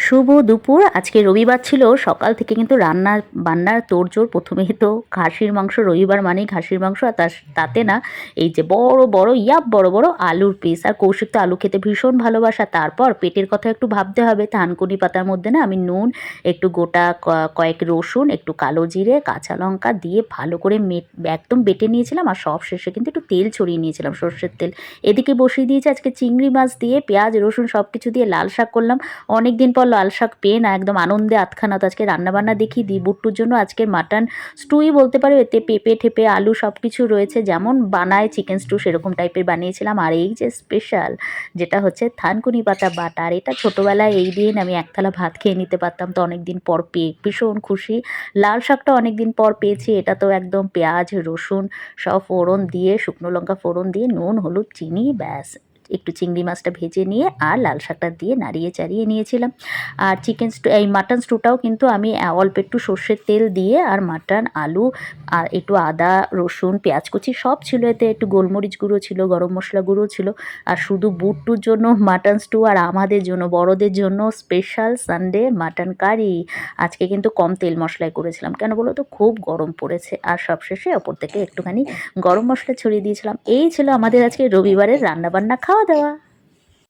শুভ দুপুর। আজকে রবিবার ছিল, সকাল থেকে কিন্তু বান্নার তোড়জোড়। প্রথমেই তো খাসির মাংস, রবিবার মানেই খাসির মাংস। আর তাতে না এই যে বড় বড় বড় বড় আলুর পিস। আর কৌশিক তো আলু খেতে ভীষণ ভালোবাসা। তারপর পেটের কথা একটু ভাবতে হবে। থানকুনি পাতার মধ্যে না আমি নুন, একটু গোটা কয়েক রসুন, একটু কালো জিরে, কাঁচা লঙ্কা দিয়ে ভালো করে একদম বেটে নিয়েছিলাম। আর সব শেষে কিন্তু একটু তেল ছড়িয়ে নিয়েছিলাম, সর্ষের তেল। এদিকে বসিয়ে দিয়েছি আজকে চিংড়ি মাছ দিয়ে, পেঁয়াজ রসুন সব কিছু দিয়ে লাল শাক করলাম। অনেক দিন পর লাল শাক পেয়ে না একদম আনন্দে আটখানা। তো আজকে রান্নাবান্না দেখিয়ে দিই। বুট্টুর জন্য আজকে মাটন স্টুই বলতে পারো, এতে পেঁপে ঠেপে আলু সব কিছু রয়েছে, যেমন বানায় চিকেন স্টু সেরকম টাইপের বানিয়েছিলাম। আর এই যে স্পেশাল যেটা হচ্ছে থানকুনি পাতা বাটা। আর এটা ছোটোবেলায় এই দিন আমি এক থালা ভাত খেয়ে নিতে পারতাম, তো অনেক দিন পর পেয়ে ভীষণ খুশি। লাল শাকটা অনেক দিন পর পেয়েছি। এটা তো একদম পেঁয়াজ রসুন সব ফোড়ন দিয়ে, শুকনো লঙ্কা ফোড়ন দিয়ে, নুন হলুদ চিনি, ব্যাস একটু চিংড়ি মাছটা ভেজে নিয়ে আর লাল শাকটা দিয়ে নাড়িয়ে চাড়িয়ে নিয়েছিলাম। আর এই মাটন স্টুটাও কিন্তু আমি অল্প একটু সর্ষের তেল দিয়ে, আর মাটন আলু আর একটু আদা রসুন পেঁয়াজ কুচি সব ছিল এতে, একটু গোলমরিচ গুঁড়ো ছিল, গরম মশলা গুঁড়ো ছিল। আর শুধু বুট্টুর জন্য মাটন স্টু, আর আমাদের জন্য বড়দের জন্য স্পেশাল সানডে মাটন কারি। আজকে কিন্তু কম তেল মশলায় করেছিলাম, কেন বলো তো খুব গরম পড়েছে। আর সবশেষে ওপর থেকে একটুখানি গরম মশলা ছড়িয়ে দিয়েছিলাম। এই ছিল আমাদের আজকে রবিবারের রান্নাবান্না খাওয়া দাওয়া।